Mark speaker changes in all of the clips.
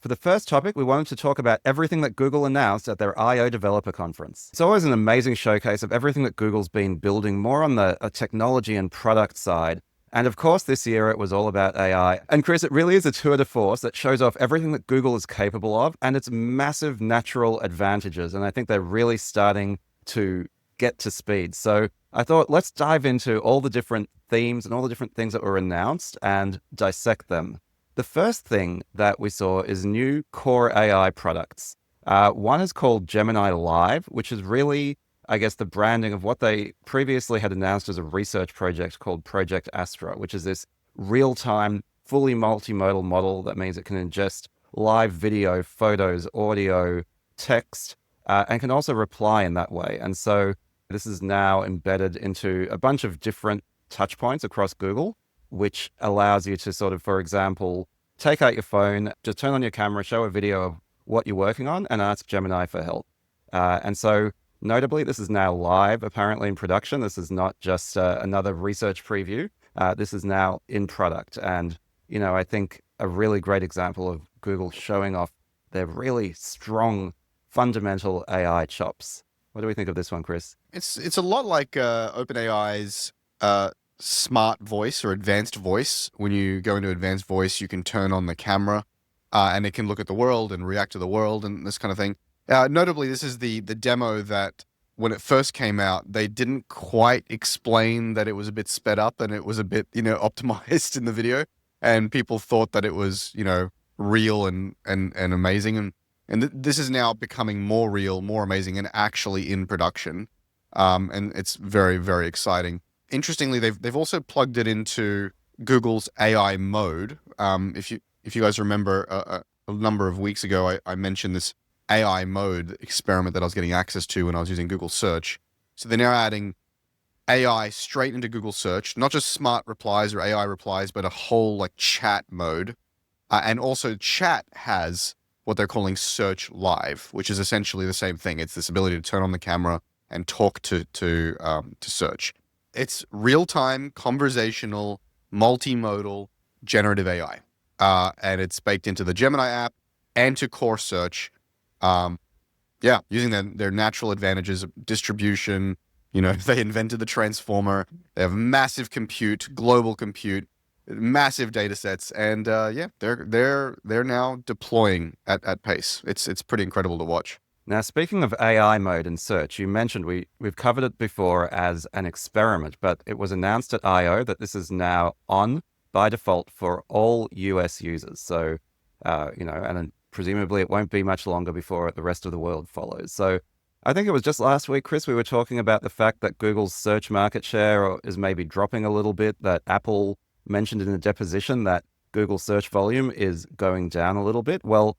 Speaker 1: For the first topic, we wanted to talk about everything that Google announced at their I/O Developer Conference. It's always an amazing showcase of everything that Google's been building more on the technology and product side. And of course, this year it was all about AI. And Chris, it really is a tour de force that shows off everything that Google is capable of and its massive natural advantages. And I think they're really starting to get to speed. So I thought, let's dive into all the different themes and all the different things that were announced and dissect them. The first thing that we saw is new core AI products. One is called Gemini Live, which is really, I guess, the branding of what they previously had announced as a research project called Project Astra, which is this real-time, fully multimodal model that means it can ingest live video, photos, audio, text, and can also reply in that way. And so this is now embedded into a bunch of different touch points across Google, which allows you to sort of, for example, take out your phone, just turn on your camera, show a video of what you're working on, and ask Gemini for help. And so notably, this is now live, apparently in production. This is not just another research preview. This is now in product. And, I think a really great example of Google showing off their really strong fundamental AI chops. What do we think of this one, Chris?
Speaker 2: It's a lot like OpenAI's smart voice or advanced voice. When you go into advanced voice, you can turn on the camera and it can look at the world and react to the world and this kind of thing. Notably, this is the demo that when it first came out, they didn't quite explain that it was a bit sped up and it was a bit, optimized in the video. And people thought that it was, real and amazing. And this is now becoming more real, more amazing, and actually in production. And it's very, very exciting. Interestingly, they've also plugged it into Google's AI mode. If you guys remember, a number of weeks ago, I mentioned this AI mode experiment that I was getting access to when I was using Google Search. So they're now adding AI straight into Google Search, not just smart replies or AI replies, but a whole chat mode. And also chat has what they're calling Search Live, which is essentially the same thing. It's this ability to turn on the camera and talk to search. It's real-time, conversational, multimodal, generative AI. And it's baked into the Gemini app and to core search. Using their natural advantages of distribution. They invented the transformer. They have massive compute, global compute, massive data sets. And they're now deploying at pace. It's pretty incredible to watch.
Speaker 1: Now, speaking of AI mode and search, you mentioned we've covered it before as an experiment, but it was announced at I/O that this is now on by default for all US users. So, and presumably it won't be much longer before the rest of the world follows. So I think it was just last week, Chris, we were talking about the fact that Google's search market share is maybe dropping a little bit, that Apple mentioned in a deposition that Google search volume is going down a little bit. Well,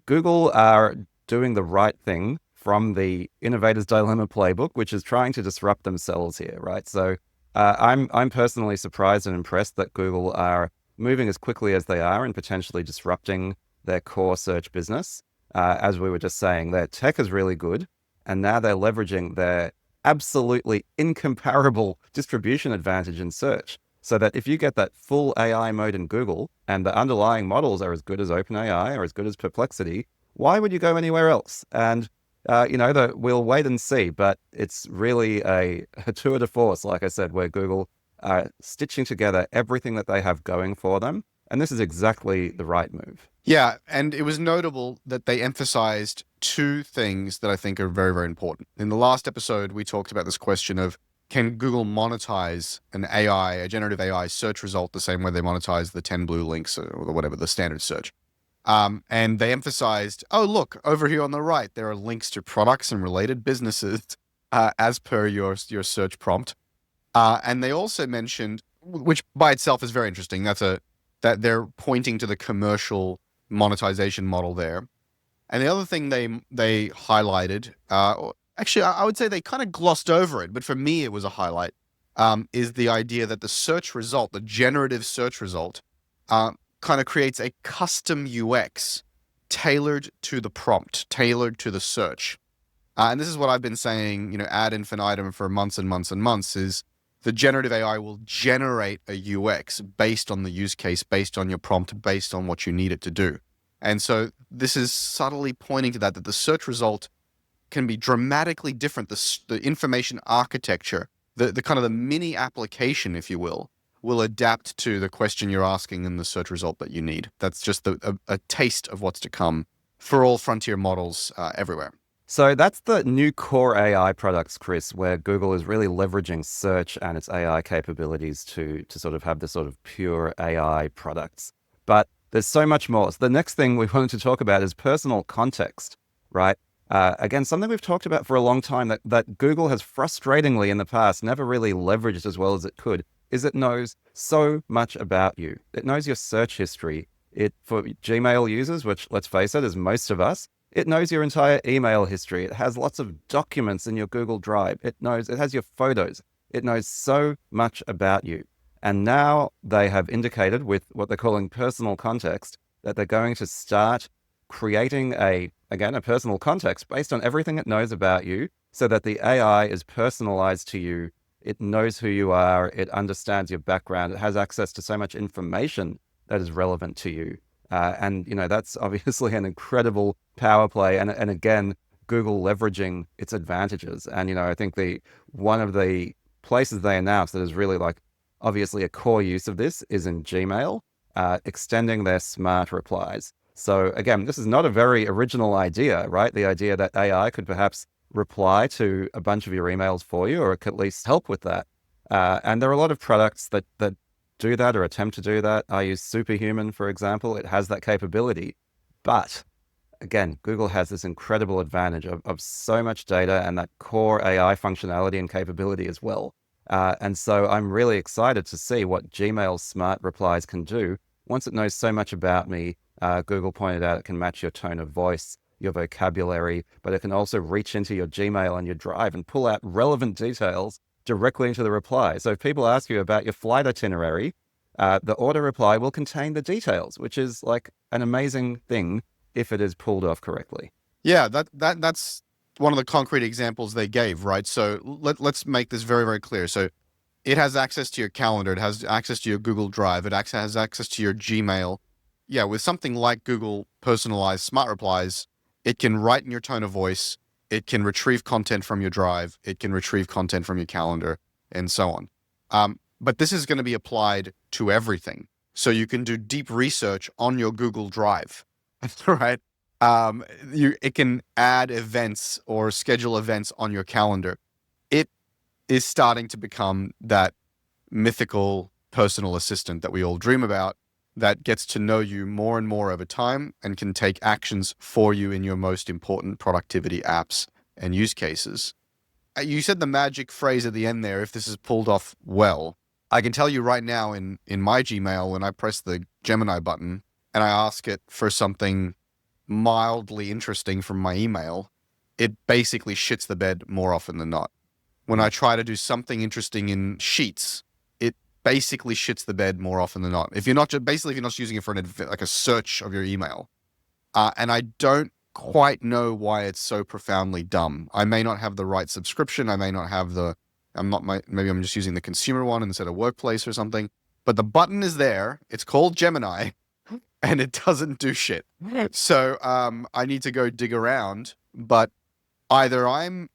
Speaker 1: Google are doing the right thing from the Innovator's Dilemma playbook, which is trying to disrupt themselves here, right? So I'm personally surprised and impressed that Google are moving as quickly as they are and potentially disrupting their core search business. As we were just saying, their tech is really good, and now they're leveraging their absolutely incomparable distribution advantage in search. So that if you get that full AI mode in Google and the underlying models are as good as OpenAI or as good as Perplexity, why would you go anywhere else? And, we'll wait and see, but it's really a tour de force, like I said, where Google are stitching together everything that they have going for them. And this is exactly the right move.
Speaker 2: Yeah, and it was notable that they emphasized two things that I think are very, very important. In the last episode, we talked about this question of, can Google monetize a generative AI search result the same way they monetize the 10 blue links or whatever, the standard search? And they emphasized, oh, look, over here on the right, there are links to products and related businesses as per your search prompt. And they also mentioned, which by itself is very interesting, that they're pointing to the commercial monetization model there. And the other thing they highlighted, actually, I would say they kind of glossed over it, but for me, it was a highlight, is the idea that the search result, the generative search result, kind of creates a custom UX tailored to the prompt, tailored to the search. And this is what I've been saying, ad infinitum for months and months and months, is the generative AI will generate a UX based on the use case, based on your prompt, based on what you need it to do. And so this is subtly pointing to that the search result can be dramatically different. The information architecture, the kind of the mini application, if you will adapt to the question you're asking and the search result that you need. That's just a taste of what's to come for all frontier models everywhere.
Speaker 1: So that's the new core AI products, Chris, where Google is really leveraging search and its AI capabilities to sort of have this sort of pure AI products. But there's so much more. So the next thing we wanted to talk about is personal context, right? Again, something we've talked about for a long time that Google has frustratingly in the past never really leveraged as well as it could, is it knows so much about you. It knows your search history. For Gmail users, which let's face it, is most of us, it knows your entire email history. It has lots of documents in your Google Drive. It has your photos. It knows so much about you. And now they have indicated with what they're calling personal context that they're going to start creating a personal context based on everything it knows about you so that the AI is personalized to you. It knows who you are. It understands your background. It has access to so much information that is relevant to you. And that's obviously an incredible power play. And again, Google leveraging its advantages. And, I think one of the places they announced that is really like obviously a core use of this is in Gmail, extending their smart replies. So again, this is not a very original idea, right? The idea that AI could perhaps reply to a bunch of your emails for you, or it could at least help with that. And there are a lot of products that do that or attempt to do that. I use Superhuman, for example. It has that capability. But again, Google has this incredible advantage of so much data and that core AI functionality and capability as well. And so I'm really excited to see what Gmail Smart Replies can do. Once it knows so much about me, Google pointed out it can match your tone of voice, your vocabulary, but it can also reach into your Gmail and your Drive and pull out relevant details directly into the reply. So if people ask you about your flight itinerary, the auto reply will contain the details, which is like an amazing thing if it is pulled off correctly.
Speaker 2: Yeah, that's one of the concrete examples they gave, right? So let's make this very, very clear. So it has access to your calendar. It has access to your Google Drive. It has access to your Gmail. Yeah, with something like Google personalized smart replies, it can write in your tone of voice. It can retrieve content from your Drive. It can retrieve content from your calendar, and so on. But this is going to be applied to everything. So you can do deep research on your Google Drive, right? It can add events or schedule events on your calendar. It is starting to become that mythical personal assistant that we all dream about, that gets to know you more and more over time and can take actions for you in your most important productivity apps and use cases. You said the magic phrase at the end there, if this is pulled off well. I can tell you right now in my Gmail, when I press the Gemini button and I ask it for something mildly interesting from my email, it basically shits the bed more often than not. When I try to do something interesting in Sheets, it basically shits the bed more often than not. If you're not just using it for like a search of your email, and I don't quite know why it's so profoundly dumb. I may not have the right subscription. I may not have maybe I'm just using the consumer one instead of workplace or something. But the button is there. It's called Gemini, and it doesn't do shit. So I need to go dig around. But either I'm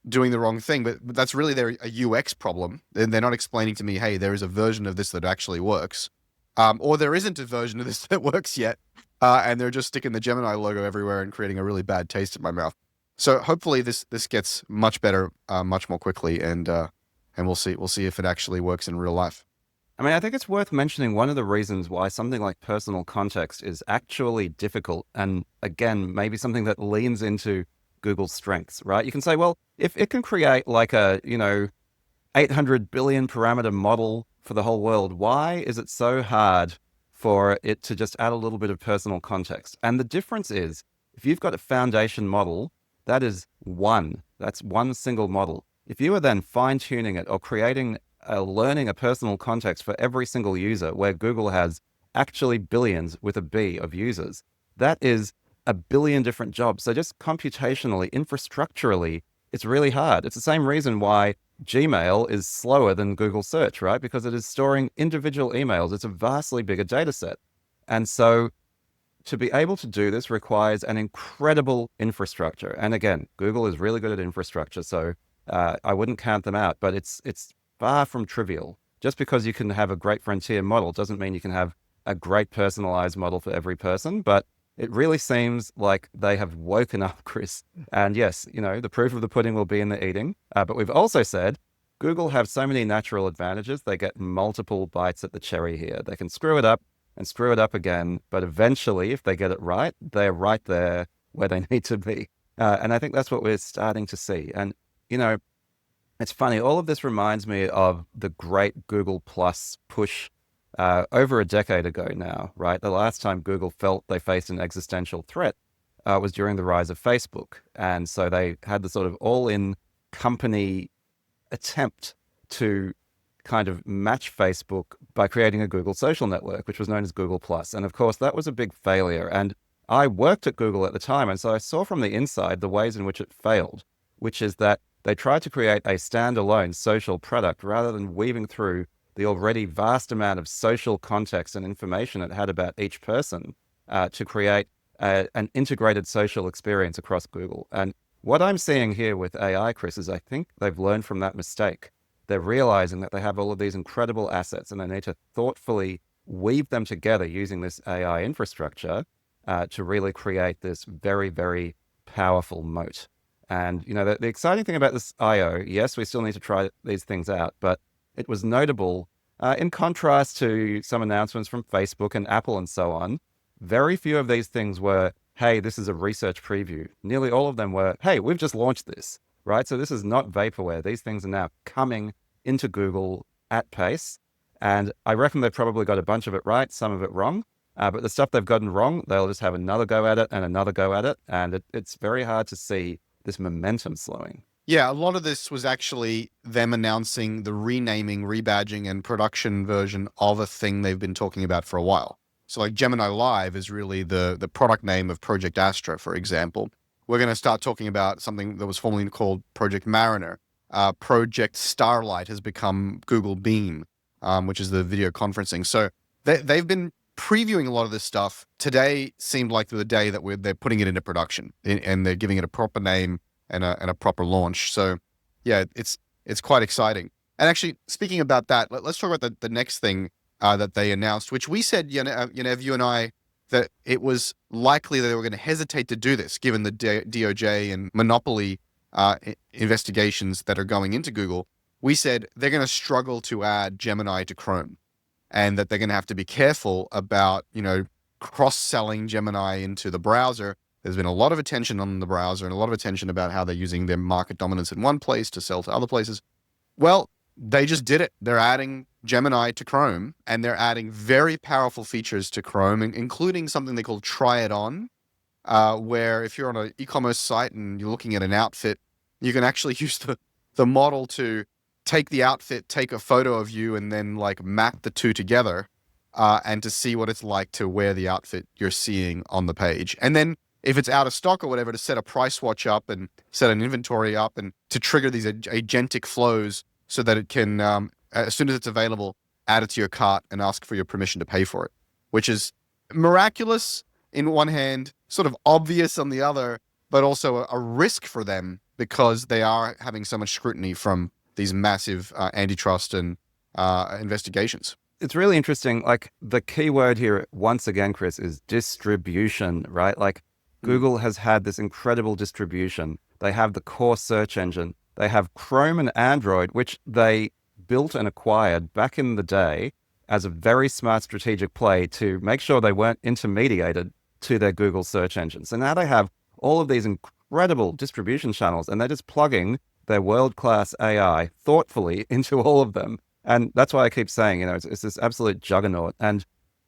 Speaker 2: doing the wrong thing, but that's really a UX problem. And they're not explaining to me, hey, there is a version of this that actually works. Or there isn't a version of this that works yet. And they're just sticking the Gemini logo everywhere and creating a really bad taste in my mouth. So hopefully this gets much better, much more quickly, and we'll see if it actually works in real life.
Speaker 1: I mean, I think it's worth mentioning one of the reasons why something like personal context is actually difficult. And again, maybe something that leans into Google's strengths, right? You can say, well, if it can create like a, 800 billion parameter model for the whole world, why is it so hard for it to just add a little bit of personal context? And the difference is, if you've got a foundation model, that's one single model. If you are then fine-tuning it or learning a personal context for every single user, where Google has actually billions with a B of users, that is a billion different jobs. So just computationally, infrastructurally, it's really hard. It's the same reason why Gmail is slower than Google search, right? Because it is storing individual emails. It's a vastly bigger data set. And so to be able to do this requires an incredible infrastructure. And again, Google is really good at infrastructure, so I wouldn't count them out, but it's far from trivial. Just because you can have a great frontier model doesn't mean you can have a great personalized model for every person, but it really seems like they have woken up, Chris. And yes, the proof of the pudding will be in the eating. But we've also said Google have so many natural advantages. They get multiple bites at the cherry here. They can screw it up and screw it up again. But eventually, if they get it right, they're right there where they need to be. And I think that's what we're starting to see. And, it's funny. All of this reminds me of the great Google Plus push over a decade ago now, right? The last time Google felt they faced an existential threat was during the rise of Facebook. And so they had the sort of all-in company attempt to kind of match Facebook by creating a Google social network, which was known as Google Plus. And of course, that was a big failure. And I worked at Google at the time. And so I saw from the inside the ways in which it failed, which is that they tried to create a standalone social product rather than weaving through the already vast amount of social context and information it had about each person to create an integrated social experience across Google. And what I'm seeing here with AI, Chris, is I think they've learned from that mistake. They're realizing that they have all of these incredible assets and they need to thoughtfully weave them together using this AI infrastructure to really create this very, very powerful moat. And, the exciting thing about this I/O, yes, we still need to try these things out, but it was notable, in contrast to some announcements from Facebook and Apple and so on. Very few of these things were, hey, this is a research preview. Nearly all of them were, hey, we've just launched this, right? So this is not vaporware. These things are now coming into Google at pace. And I reckon they've probably got a bunch of it right, some of it wrong. But the stuff they've gotten wrong, they'll just have another go at it and another go at it. And it's very hard to see this momentum slowing.
Speaker 2: Yeah, a lot of this was actually them announcing the renaming, rebadging, and production version of a thing they've been talking about for a while. So like Gemini Live is really the product name of Project Astra, for example. We're going to start talking about something that was formerly called Project Mariner. Project Starlight has become Google Beam, which is the video conferencing. So they've been previewing a lot of this stuff. Today seemed like the day that they're putting it into production and they're giving it a proper name and a proper launch. So yeah, it's quite exciting. And actually, speaking about that, let's talk about the next thing that they announced, which we said, Yaniv, you and I, that it was likely that they were going to hesitate to do this, given the DOJ and monopoly investigations that are going into Google. We said they're going to struggle to add Gemini to Chrome, and that they're going to have to be careful about, cross-selling Gemini into the browser. There's been a lot of attention on the browser and a lot of attention about how they're using their market dominance in one place to sell to other places. Well, they just did it. They're adding Gemini to Chrome, and they're adding very powerful features to Chrome, including something they call Try It On, where if you're on an e-commerce site and you're looking at an outfit, you can actually use the model to take the outfit, take a photo of you, and then like map the two together and to see what it's like to wear the outfit you're seeing on the page. And then if it's out of stock or whatever, to set a price watch up and set an inventory up and to trigger these agentic flows so that it can, as soon as it's available, add it to your cart and ask for your permission to pay for it, which is miraculous in one hand, sort of obvious on the other, but also a risk for them because they are having so much scrutiny from these massive antitrust and investigations.
Speaker 1: It's really interesting. Like the key word here, once again, Chris, is distribution, right? Like Google has had this incredible distribution. They have the core search engine. They have Chrome and Android, which they built and acquired back in the day as a very smart strategic play to make sure they weren't intermediated to their Google search engine. So now they have all of these incredible distribution channels, and they're just plugging their world-class AI thoughtfully into all of them. And that's why I keep saying, it's this absolute juggernaut. And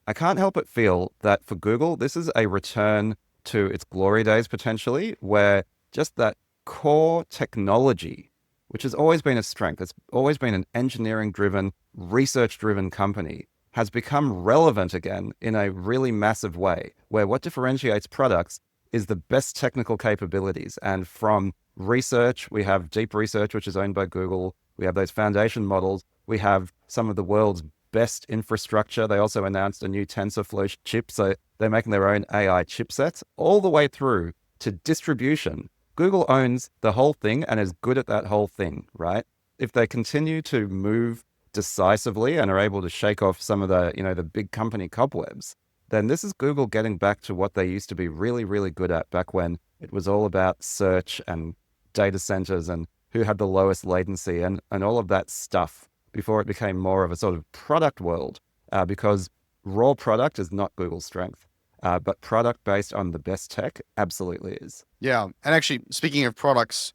Speaker 1: I can't help but feel that for Google, this is a return to its glory days potentially, where just that core technology, which has always been a strength, it's always been an engineering-driven, research-driven company, has become relevant again in a really massive way, where what differentiates products is the best technical capabilities. And from research, we have deep research, which is owned by Google. We have those foundation models. We have some of the world's best infrastructure. They also announced a new TensorFlow chip. So They're making their own AI chipsets all the way through to distribution. Google owns the whole thing and is good at that whole thing, right? If they continue to move decisively and are able to shake off some of the, the big company cobwebs, then this is Google getting back to what they used to be really, really good at back when it was all about search and data centers and who had the lowest latency and all of that stuff before it became more of a sort of product world, because raw product is not Google's strength. But product based on the best tech absolutely is.
Speaker 2: Yeah. And actually, speaking of products,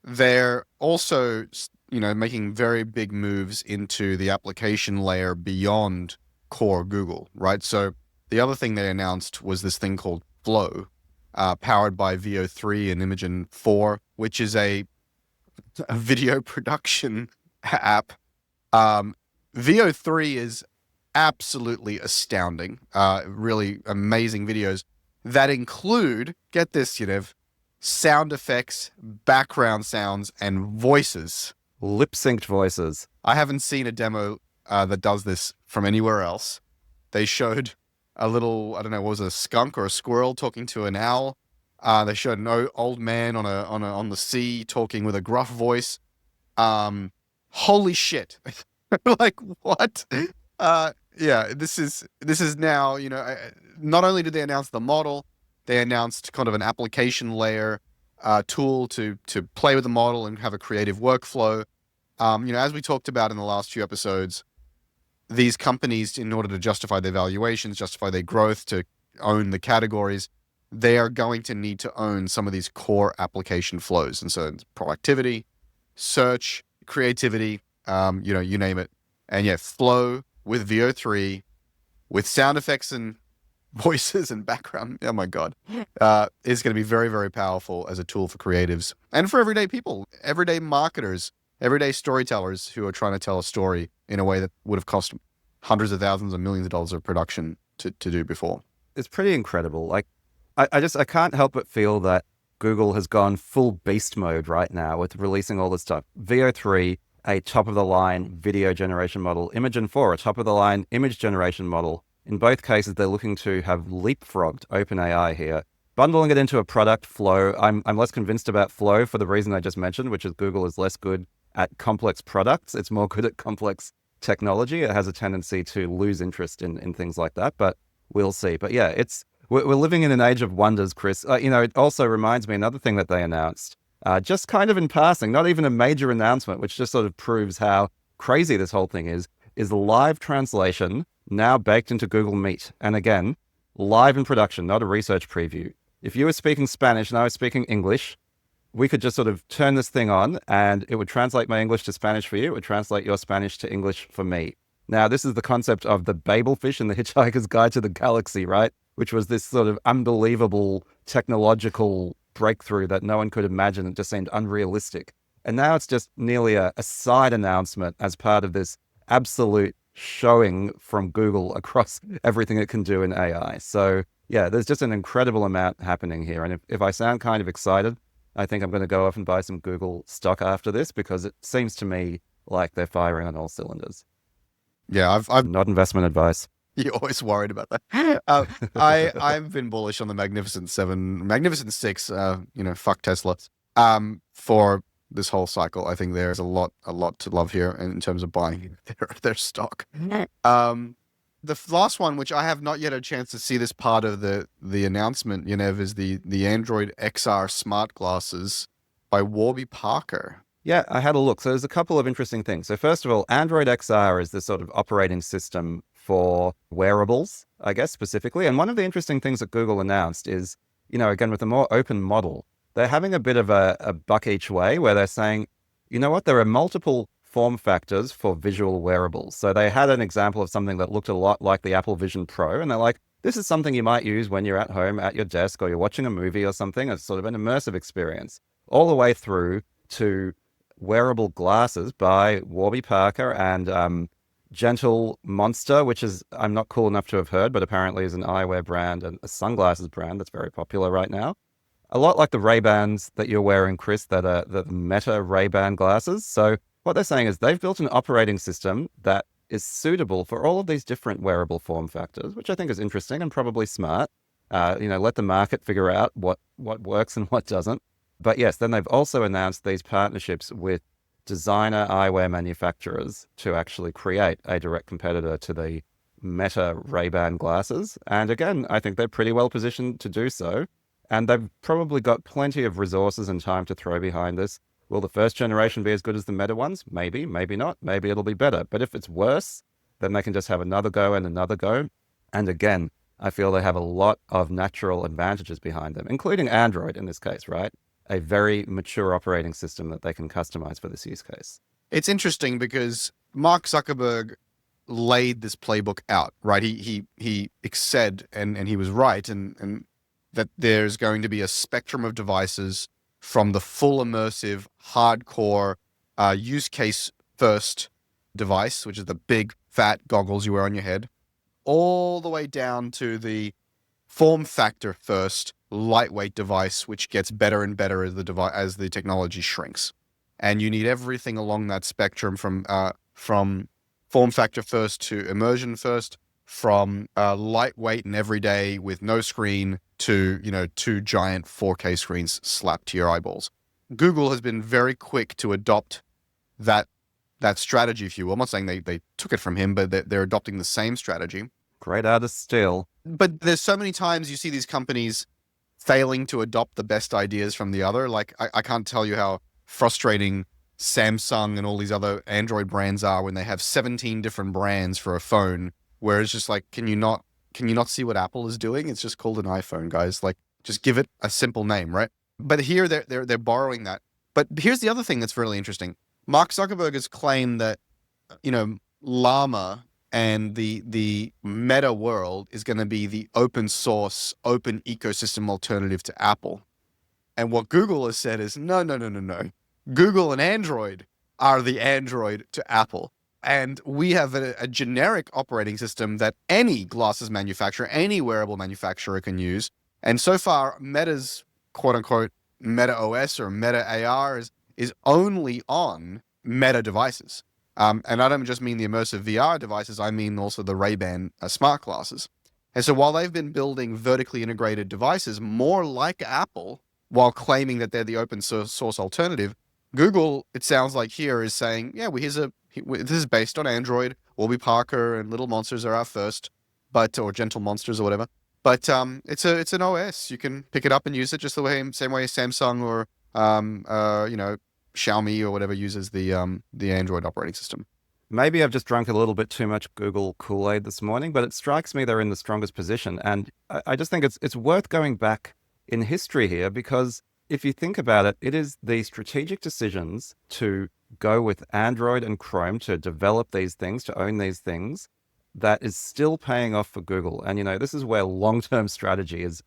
Speaker 2: they're also, making very big moves into the application layer beyond core Google, right? So the other thing they announced was this thing called Flow, powered by VO3 and Imagen 4, which is a video production app. VO3 is absolutely astounding. Really amazing videos that include, get this, Yaniv, sound effects, background sounds, and voices.
Speaker 1: Lip-synced voices.
Speaker 2: I haven't seen a demo that does this from anywhere else. They showed a little, I don't know, what was it, a skunk or a squirrel talking to an owl. They showed an old man on the sea talking with a gruff voice. Holy shit. Like, what? Yeah, this is now, not only did they announce the model, they announced kind of an application layer tool to play with the model and have a creative workflow. As we talked about in the last few episodes, these companies, in order to justify their valuations, justify their growth, to own the categories, they are going to need to own some of these core application flows. And so it's productivity, search, creativity, you name it. And yeah, Flow with VO3, with sound effects and voices and background, oh my God, is going to be very, very powerful as a tool for creatives and for everyday people, everyday marketers, everyday storytellers who are trying to tell a story in a way that would have cost hundreds of thousands and millions of dollars of production to do before.
Speaker 1: It's pretty incredible. Like, I can't help but feel that Google has gone full beast mode right now with releasing all this stuff. VO3, a top-of-the-line video generation model. Imagen 4, a top-of-the-line image generation model. In both cases, they're looking to have leapfrogged OpenAI here. Bundling it into a product, Flow, I'm less convinced about Flow for the reason I just mentioned, which is Google is less good at complex products. It's more good at complex technology. It has a tendency to lose interest in things like that, but we'll see. But yeah, we're living in an age of wonders, Chris. It also reminds me another thing that they announced, just kind of in passing, not even a major announcement, which just sort of proves how crazy this whole thing is live translation now baked into Google Meet. And again, live in production, not a research preview. If you were speaking Spanish and I was speaking English, we could just sort of turn this thing on and it would translate my English to Spanish for you. It would translate your Spanish to English for me. Now, this is the concept of the Babelfish in The Hitchhiker's Guide to the Galaxy, right? Which was this sort of unbelievable technological breakthrough that no one could imagine. It just seemed unrealistic. And now it's just nearly a side announcement as part of this absolute showing from Google across everything it can do in AI. So yeah, there's just an incredible amount happening here. And if I sound kind of excited, I think I'm going to go off and buy some Google stock after this because it seems to me like they're firing on all cylinders.
Speaker 2: Yeah, I've
Speaker 1: not investment advice.
Speaker 2: You're always worried about that. I've been bullish on the Magnificent 6, fuck Tesla, for this whole cycle. I think there's a lot to love here in terms of buying their stock. The last one, which I have not yet had a chance to see this part of the announcement, Yaniv, is the Android XR smart glasses by Warby Parker.
Speaker 1: Yeah, I had a look. So there's a couple of interesting things. So first of all, Android XR is this sort of operating system for wearables, I guess, specifically. And one of the interesting things that Google announced is, again, with a more open model, they're having a bit of a buck each way where they're saying, you know what, there are multiple form factors for visual wearables. So they had an example of something that looked a lot like the Apple Vision Pro. And they're like, this is something you might use when you're at home at your desk or you're watching a movie or something. It's sort of an immersive experience all the way through to wearable glasses by Warby Parker and Gentle Monster, which is, I'm not cool enough to have heard, but apparently is an eyewear brand and a sunglasses brand that's very popular right now. A lot like the Ray-Bans that you're wearing, Chris, that are the Meta Ray-Ban glasses. So what they're saying is they've built an operating system that is suitable for all of these different wearable form factors, which I think is interesting and probably smart. Let the market figure out what works and what doesn't. But yes, then they've also announced these partnerships with designer eyewear manufacturers to actually create a direct competitor to the Meta Ray-Ban glasses. And again, I think they're pretty well positioned to do so. And they've probably got plenty of resources and time to throw behind this. Will the first generation be as good as the Meta ones? Maybe, maybe not. Maybe it'll be better. But if it's worse, then they can just have another go and another go. And again, I feel they have a lot of natural advantages behind them, including Android in this case, right? A very mature operating system that they can customize for this use case.
Speaker 2: It's interesting because Mark Zuckerberg laid this playbook out, right? He said, and he was right, and that there's going to be a spectrum of devices from the full immersive, hardcore, use case first device, which is the big fat goggles you wear on your head, all the way down to the form factor first, lightweight device, which gets better and better as the technology shrinks. And you need everything along that spectrum from form factor first to immersion first, from lightweight and everyday with no screen to, two giant 4K screens slapped to your eyeballs. Google has been very quick to adopt that strategy, if you will. I'm not saying they took it from him, but they're adopting the same strategy.
Speaker 1: Great artist still.
Speaker 2: But there's so many times you see these companies failing to adopt the best ideas from the other. Like, I can't tell you how frustrating Samsung and all these other Android brands are when they have 17 different brands for a phone, where it's just like, can you not see what Apple is doing? It's just called an iPhone, guys. Like, just give it a simple name, right? But here they're borrowing that. But here's the other thing that's really interesting. Mark Zuckerberg has claimed that, Llama and the Meta world is going to be the open source, open ecosystem alternative to Apple. And what Google has said is, no. Google and Android are the Android to Apple. And we have a generic operating system that any glasses manufacturer, any wearable manufacturer can use. And so far, Meta's quote unquote Meta OS or Meta AR is only on Meta devices. And I don't just mean the immersive VR devices, I mean also the Ray-Ban smart glasses. And so while they've been building vertically integrated devices more like Apple, while claiming that they're the open source alternative, Google, it sounds like here, is saying, yeah, this is based on Android. Warby Parker and Little Monsters are our first, or Gentle Monsters or whatever. But it's an OS. You can pick it up and use it just the same way Samsung or Xiaomi or whatever uses the Android operating system.
Speaker 1: Maybe I've just drunk a little bit too much Google Kool-Aid this morning, but it strikes me they're in the strongest position. And I just think it's worth going back in history here, because if you think about it, it is the strategic decisions to go with Android and Chrome to develop these things, to own these things, that is still paying off for Google. And, this is where long-term strategy is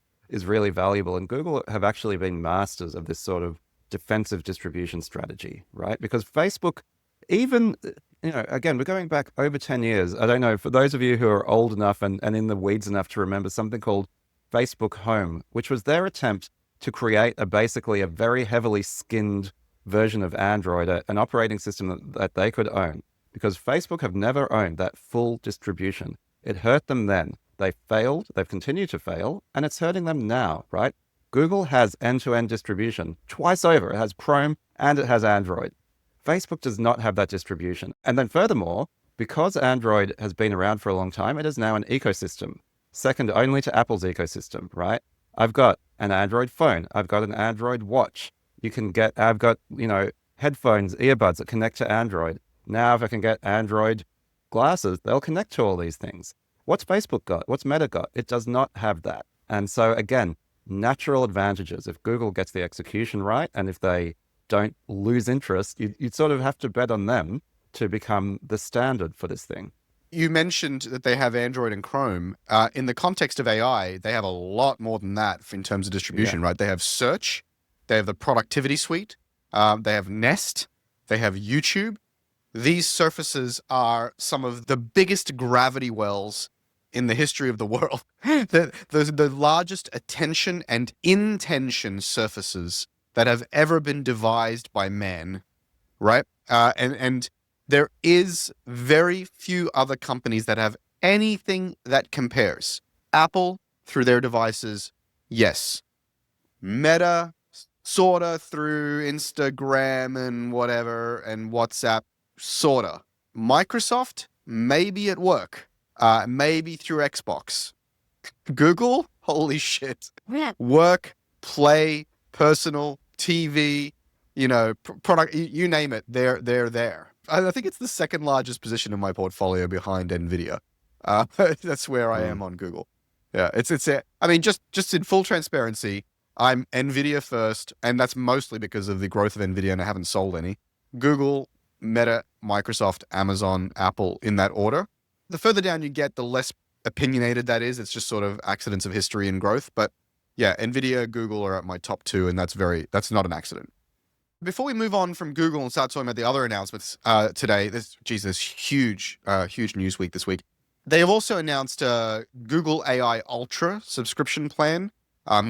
Speaker 1: really valuable. And Google have actually been masters of this sort of defensive distribution strategy, right? Because Facebook, even, again, we're going back over 10 years. I don't know, for those of you who are old enough and in the weeds enough to remember something called Facebook Home, which was their attempt to create basically a very heavily skinned version of Android, an operating system that they could own. Because Facebook have never owned that full distribution. It hurt them then. They failed, they've continued to fail, and it's hurting them now, right? Google has end-to-end distribution twice over. It has Chrome and it has Android. Facebook does not have that distribution. And then furthermore, because Android has been around for a long time, it is now an ecosystem, second only to Apple's ecosystem, right? I've got an Android phone. I've got an Android watch. I've got, headphones, earbuds that connect to Android. Now, if I can get Android glasses, they'll connect to all these things. What's Facebook got? What's Meta got? It does not have that. And so again, natural advantages. If Google gets the execution right, and if they don't lose interest, you'd sort of have to bet on them to become the standard for this thing.
Speaker 2: You mentioned that they have Android and Chrome. In the context of AI, they have a lot more than that in terms of distribution, right? They have search, they have the productivity suite, they have Nest, they have YouTube. These surfaces are some of the biggest gravity wells in the history of the world. the largest attention and intention surfaces that have ever been devised by man, right? And There is very few other companies that have anything that compares. Apple, through their devices, yes. Meta, sorta through Instagram and whatever, and WhatsApp, sorta. Microsoft, maybe at work, maybe through Xbox. Google, holy shit. Work, play, personal, TV, product, you name it, they're there. I think it's the second largest position in my portfolio behind Nvidia. That's where I am on Google. Yeah, I mean, just in full transparency, I'm Nvidia first, and that's mostly because of the growth of Nvidia, and I haven't sold any. Google, Meta, Microsoft, Amazon, Apple, in that order. The further down you get, the less opinionated that is. It's just sort of accidents of history and growth. But yeah, Nvidia, Google are at my top two, and that's not an accident. Before we move on from Google and start talking about the other announcements today, this huge news week this week. They have also announced a Google AI Ultra subscription plan,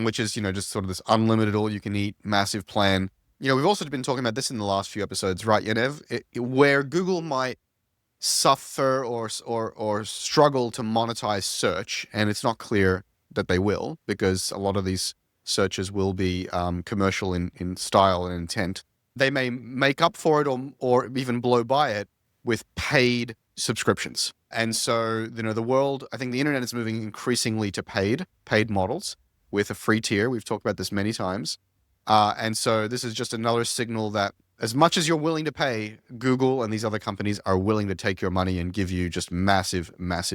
Speaker 2: which is, just sort of this unlimited, all-you-can-eat massive plan. We've also been talking about this in the last few episodes, right, Yaniv? Where Google might suffer or struggle to monetize search, and it's not clear that they will, because a lot of these searches will be commercial in style and intent. They may make up for it or even blow by it with paid subscriptions. And so, the world, I think the internet is moving increasingly to paid models with a free tier. We've talked about this many times. And so this is just another signal that as much as you're willing to pay, Google and these other companies are willing to take your money and give you just massive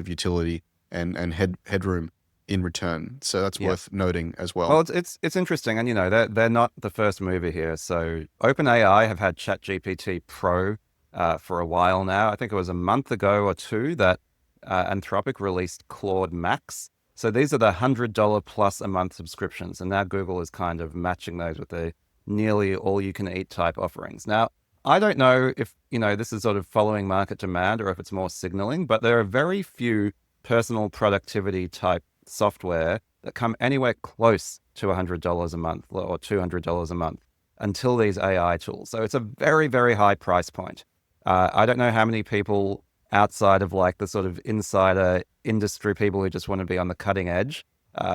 Speaker 2: utility and headroom in return. So that's worth noting as well.
Speaker 1: Well, it's interesting. And, they're not the first mover here. So OpenAI have had ChatGPT Pro for a while now. I think it was a month ago or two that Anthropic released Claude Max. So these are the $100 plus a month subscriptions. And now Google is kind of matching those with the nearly all-you-can-eat type offerings. Now, I don't know if, this is sort of following market demand or if it's more signaling, but there are very few personal productivity type software that come anywhere close to $100 a month or $200 a month until these AI tools. So it's a very, very high price point. I don't know how many people outside of like the sort of insider industry people who just want to be on the cutting edge,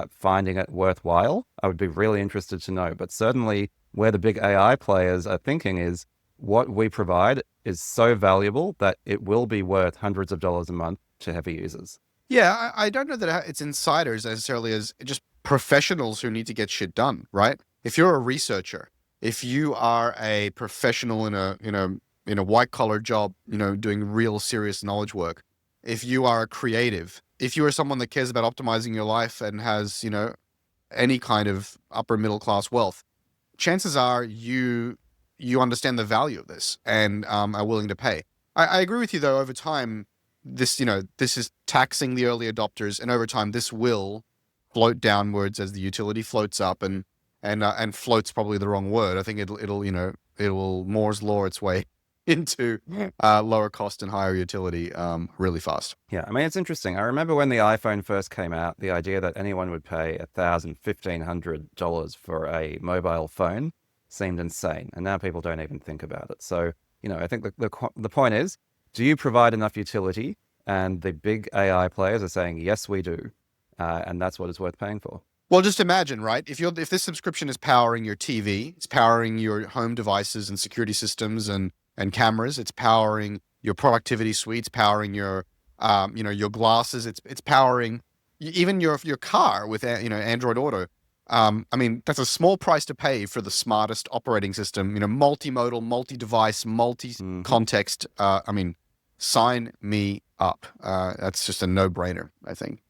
Speaker 1: finding it worthwhile. I would be really interested to know. But certainly where the big AI players are thinking is what we provide is so valuable that it will be worth hundreds of dollars a month to heavy users.
Speaker 2: Yeah, I don't know that it's insiders necessarily as just professionals who need to get shit done, right? If you're a researcher, if you are a professional in a white collar job, doing real serious knowledge work, if you are a creative, if you are someone that cares about optimizing your life and has, any kind of upper middle class wealth, chances are you understand the value of this and are willing to pay. I agree with you though, over time, this is taxing the early adopters, and over time this will float downwards as the utility floats up and floats probably the wrong word. I think it'll Moore's law its way into lower cost and higher utility really fast.
Speaker 1: Yeah, I mean, it's interesting. I remember when the iPhone first came out, the idea that anyone would pay $1,000, $1,500 for a mobile phone seemed insane. And now people don't even think about it. So, I think the point is, do you provide enough utility? And the big AI players are saying, yes, we do. And that's what it's worth paying for.
Speaker 2: Well, just imagine, right? If this subscription is powering your TV, it's powering your home devices and security systems and cameras, it's powering your productivity suites, powering your your glasses, it's powering even your car with Android Auto. I mean, that's a small price to pay for the smartest operating system, multimodal, multi-device, multi-context. I mean, sign me up. That's just a no-brainer, I think.